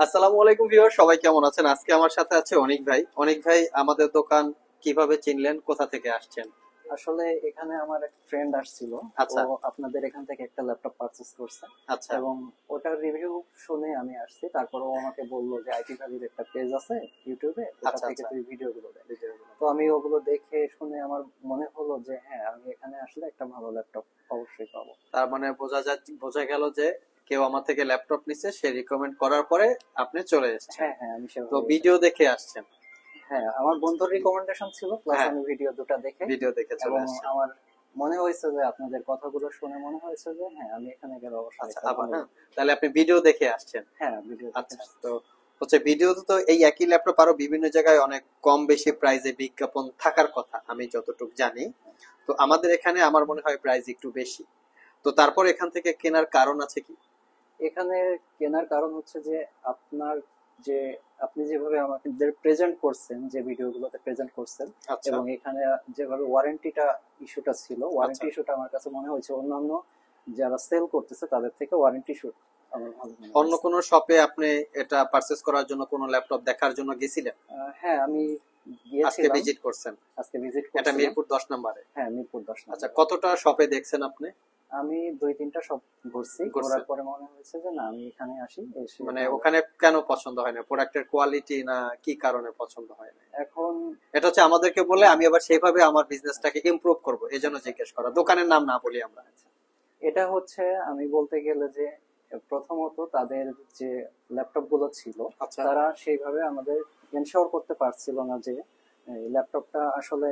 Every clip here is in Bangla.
আসসালামু আলাইকুম ভিউয়ার, সবাই কেমন আছেন? আজকে আমার সাথে আছে অনিক ভাই। অনিক ভাই, আমাদের দোকান কিভাবে চিনলেন, কোথা থেকে আসছেন? আসলে এখানে আমার এক ফ্রেন্ড আসছিল। ও আচ্ছা। আপনাদের এখান থেকে একটা ল্যাপটপ পারচেজ করছে আচ্ছা। এবং ওটার রিভিউ শুনে আমি আসছি। তারপর ও আমাকে বললো যে আইটি ভ্যালির একটা পেজ আছে ইউটিউবে, ওটা আচ্ছা। থেকে আচ্ছা। তুই ভিডিওগুলো দেখ। তো আমি ওগুলো দেখে শুনে আমার মনে হলো যে হ্যাঁ, আমি এখানে আসলে একটা ভালো ল্যাপটপ অবশ্যই পাবো। তার মানে বোঝা গেল যে কেউ আমার থেকে ল্যাপটপ নিছে, সে রিকমেন্ড করার পরে আপনি চলে এসেছেন। হ্যাঁ হ্যাঁ, আমি তো সেভাবে ভিডিও দেখে আসছেন? হ্যাঁ, আমার বন্ধুর রিকমেন্ডেশন ছিল, প্লাস হ্যাঁ, আমি ভিডিও দুটো দেখে ভিডিও দেখে চলে এবং আসছেন। আমার মনে হয়েছে যে আপনাদের কথাগুলো শুনে মনে হয়েছে যে হ্যাঁ, আমি এখানে গেলে অবশ্যই আচ্ছা, একটা আবার ভালো। হ্যাঁ, তাহলে আপনি ভিডিও দেখে আসছেন। হ্যাঁ, ভিডিও দেখে আচ্ছা, আসছি। তো হচ্ছে ভিডিওতে তো এই একই ল্যাপটপ আরো বিভিন্ন জায়গায় অনেক কম বেশি প্রাইসে বিজ্ঞাপন থাকার কথা, আমি যতটুকু জানি। তো আমাদের এখানে আমার মনে হয় প্রাইস একটু বেশি। তো তারপর এখান থেকে কেনার কারণ আছে কি? এখানে কেনার কারণ হচ্ছে যে আপনার যে আপনি যেভাবে আমাদের প্রেজেন্ট করছেন, যে ভিডিওগুলোতে প্রেজেন্ট করছেন, আচ্ছা। এবং এখানে যেভাবে ওয়ারেন্টিটা ইস্যুটা ছিল, আচ্ছা। ওয়ারেন্টি ইস্যুটা আমার কাছে মনে হয়েছে অন্যান্য যারা সেল করতেছে তাদের থেকে ওয়ারেন্টি ইস্যু আমার ভালো মনে অন্য হয়েছে। কোনো শপে আপনি এটা পারচেজ করার জন্য কোনো ল্যাপটপ দেখার জন্য গেছিলেন? হ্যাঁ, আমি আজকে গিয়েছিলাম। ভিজিট করছেন? আজকে ভিজিট এটা করছিলাম। মিরপুর 10 নম্বরে? হ্যাঁ, মিরপুর 10 আচ্ছা, নম্বরে। কতটা শপে দেখছেন আপনি? আমি 2-3টা শপ ঘুরছি, ঘোরার ঘুরছেন? পরে মনে হয়েছে যে না, আমি এখানে আসি, এসে মানে তাহলে। ওখানে কেন পছন্দ হয় না? প্রোডাক্টের কোয়ালিটি না কি কারণে পছন্দ হয় না? এখন এটা হচ্ছে আমাদেরকে বলে আমি আবার সেইভাবে আমার বিজনেসটাকে ইমপ্রুভ করব, এজন্য জিজ্ঞেস করা। দোকানের নাম না বলি আমরা। এটা হচ্ছে, আমি বলতে গেলে যে প্রথমত তাদের যে ল্যাপটপ গুলো ছিল, আচ্ছা। তারা সেইভাবে আমাদের এনশিওর করতে পারছিল না যে এই ল্যাপটপটা আসলে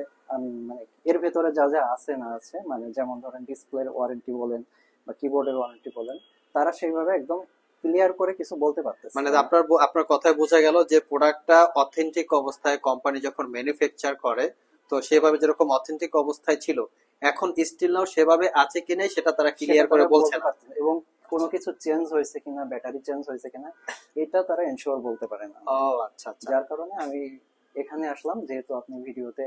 মানে এর ভেতরে যা যা আছে না আছে, মানে যেমন ধরেন ডিসপ্লের ওয়ারেন্টি বলেন বা কিবোর্ডের ওয়ারেন্টি বলেন, তারা সেইভাবে একদম ক্লিয়ার করে কিছু বলতে পারতেছিল মানে না। আপনার কথায় বোঝা গেল যে প্রোডাক্টটা অথেন্টিক অবস্থায় কোম্পানি যখন ম্যানুফ্যাকচার করে, তো সেভাবে যেরকম অথেন্টিক অবস্থায় ছিল, এখন স্টিল নাও সেভাবে আছে কি নেই সেটা তারা সেটা ক্লিয়ার করে তারা বলছে বলতে না। পারছে না, এবং কোনো কিছু চেঞ্জ হয়েছে কিনা, ব্যাটারি চেঞ্জ হয়েছে কিনা, এটা তারা এনশিওর বলতে পারে না। ও আচ্ছা আচ্ছা। যার কারণে আমি এখানে আসলাম, যেহেতু আপনি ভিডিওতে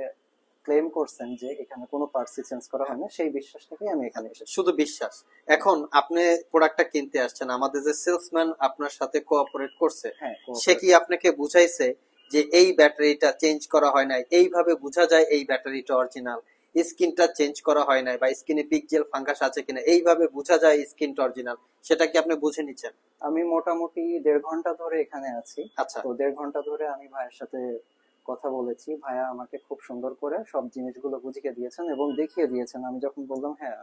ক্লেম করছেন যে এখানে কোনো পার্টস চেঞ্জ করা হয় না, সেই বিশ্বাস থেকেই আমি এখানে এসেছি। শুধু বিশ্বাস। এখন আপনি প্রোডাক্টটা কিনতে আসছেন, আমাদের যে সেলসম্যান আপনার সাথে কোঅপারেট করছে, হ্যাঁ, সে কি আপনাকে বুঝাইছে যে এই ব্যাটারিটা চেঞ্জ করা হয় নাই, এইভাবে বোঝা যায় এই ব্যাটারিটা অরিজিনাল, স্ক্রিনটা চেঞ্জ করা হয় নাই বা স্ক্রিনে পিক্সেল ফাঙ্গাস আছে কিনা এইভাবে বোঝা যায় স্ক্রিনটা অরিজিনাল, সেটা কি আপনি বুঝে নিচ্ছেন? আমি মোটামুটি 1.5 ঘন্টা ধরে এখানে আছি। আচ্ছা। তো 1.5 ঘন্টা ধরে আমি ভাইয়ের সাথে কথা বলেছি। ভাইয়া আমাকে খুব সুন্দর করে সব জিনিসগুলো বুঝিয়ে দিয়েছেন এবং দেখিয়ে দিয়েছেন। আমি যখন বললাম হ্যাঁ,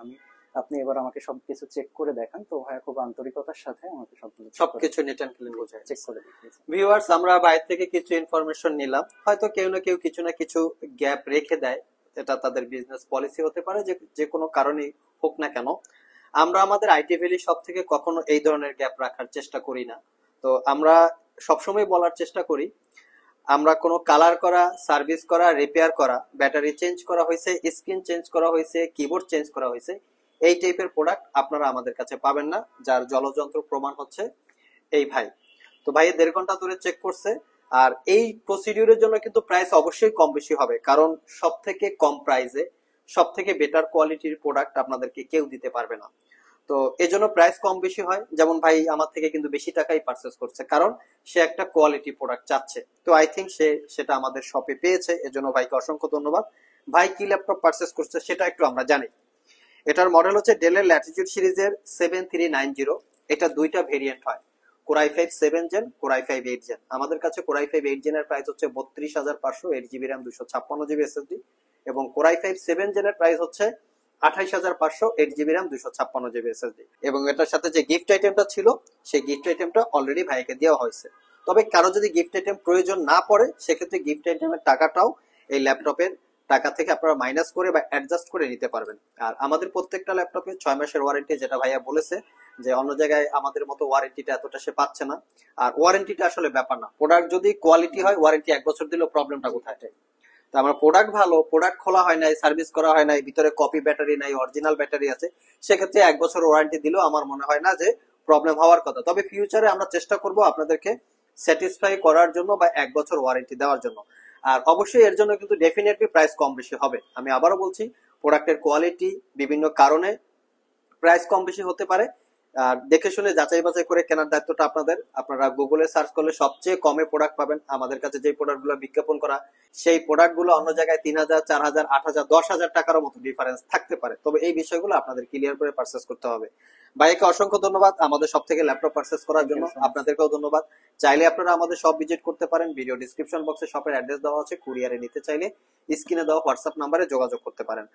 আপনি এবার আমাকে সবকিছু চেক করে দেখান, তো ভাইয়া খুব আন্তরিকতার সাথে আমাকে সবগুলো সবকিছু নিট অ্যান্ড ক্লিন বোঝায়। চেক করে দেখিয়েছেন। ভিউয়ার্স, আমরা বাইরে থেকে কিছু ইনফরমেশন নিলাম, হয়তো কেউ না কেউ কিছু না কিছু গ্যাপ রেখে দেয়, এটা তাদের বিজনেস পলিসি হতে পারে, যে যে কোনো কারণেই হোক না কেন। আমরা আমাদের আইটি ভ্যালি সব থেকে কখনো এই ধরনের গ্যাপ রাখার চেষ্টা করি না। তো আমরা সবসময় বলার চেষ্টা করি, আমরা কোনো কালার করা, সার্ভিস করা, রিপেয়ার করা, ব্যাটারি চেঞ্জ করা হয়েছে, স্ক্রিন চেঞ্জ করা হয়েছে, কিবোর্ড চেঞ্জ করা হয়েছে, এই টাইপের প্রোডাক্ট আপনারা আমাদের কাছে পাবেন না, যার জলযন্ত্র প্রমাণ হচ্ছে এই ভাই। তো ভাই 1.5 ঘন্টা ধরে চেক করছে। আর এই প্রসিডিউরের জন্য কিন্তু প্রাইস অবশ্যই কম বেশি হবে, কারণ সব থেকে কম প্রাইসে সব থেকে বেটার কোয়ালিটির প্রোডাক্ট আপনাদেরকে কেউ দিতে পারবে না। তো এজন্য প্রাইস কম বেশি হয়। যেমন ভাই আমার থেকে কিন্তু বেশি টাকাই পারচেস করছে, কারণ সে একটা কোয়ালিটি প্রোডাক্ট চাচ্ছে। তো আই থিঙ্ক সে সেটা আমাদের শপে পেয়েছে, এজন্য ভাইকে অসংখ্য ধন্যবাদ। ভাই কি ল্যাপটপ পারচেস করছে সেটা একটু আমরা জানি। এটার মডেল হচ্ছে ডেলের ল্যাটিটিউড সিরিজের 7390। এটা দুইটা ভেরিয়েন্ট হয়, কোরাই 5 7 জেন, কোরাই 5 8 জেন। আমাদের কাছে কোরাই 5 8 জেনের প্রাইস হচ্ছে 32,500, 8 জিবি র্যাম, 256 জিবি এসএসডি। এবং কোরাই 5 7 জেনের প্রাইস হচ্ছে 28,500, 8 জিবি র্যাম, 256 জিবি এসএসডি। এবং এটার সাথে যে গিফট আইটেমটা ছিল, সেই গিফট আইটেমটা অলরেডি ভাইকে দেওয়া হয়েছে। তবে কারো যদি গিফট আইটেম প্রয়োজন না পড়ে, সেক্ষেত্রে গিফট আইটেমের টাকাটাও এই ল্যাপটপের টাকা থেকে আপনারা মাইনাস করে বা অ্যাডজাস্ট করে নিতে পারবেন। আর আমাদের প্রত্যেকটা ল্যাপটপে 6 মাসের ওয়ারেন্টি, যেটা ভাইয়া বলেছে যে অন্য জায়গায় আমাদের মতো ওয়ারেন্টিটা এতটা সে পাচ্ছে না। আর ওয়ারেন্টিটা আসলে ব্যাপার না, প্রোডাক্ট যদি কোয়ালিটি হয় ওয়ারেন্টি 1 বছর দিলেও প্রবলেমটা কোথায়? তো আমার প্রোডাক্ট ভালো, প্রোডাক্ট খোলা হয় নাই, সার্ভিস করা হয় নাই, ভিতরে কপি ব্যাটারি নাই, অরিজিনাল ব্যাটারি আছে, সেক্ষেত্রে 1 বছর ওয়ারেন্টি দিলেও আমার মনে হয় না যে প্রবলেম হওয়ার কথা। তবে ফিউচারে আমরা চেষ্টা করব আপনাদেরকে স্যাটিসফাই করার জন্য বা 1 বছর ওয়ারেন্টি দেওয়ার জন্য। আর অবশ্যই এর জন্য কিন্তু ডেফিনেটলি প্রাইস কম বেশি হবে। আমি আবারও বলছি, প্রোডাক্টের কোয়ালিটি বিভিন্ন কারণে প্রাইস কম বেশি হতে পারে। আর দেখে শুনে যাচাই বাছাই করে কেনার দায়িত্বটা আপনাদের। আপনারা গুগলে সার্চ করলে সবচেয়ে কমে প্রোডাক্ট পাবেন। আমাদের কাছে যে প্রোডাক্ট গুলো বিজ্ঞাপন করা, সেই প্রোডাক্ট গুলো অন্য জায়গায় 3,000, 4,000, 8,000, 10,000 টাকারও মতো ডিফারেন্স থাকতে পারে। তবে এই বিষয়গুলো আপনাদের ক্লিয়ার করে পারচেস করতে হবে। ভাইকে অসংখ্য ধন্যবাদ আমাদের সব থেকে ল্যাপটপ পারচেস করার থ্যাংক ইউ জন্য। So much. আপনাদেরকেও ধন্যবাদ। চাইলে আপনারা আমাদের সব ভিজিট করতে পারেন। ভিডিও ডিসক্রিপশন বক্সে শপের অ্যাড্রেস দেওয়া আছে, কুরিয়ারে নিতে চাইলে স্ক্রিনে দেওয়া হোয়াটসঅ্যাপ নাম্বারে যোগাযোগ করতে পারেন।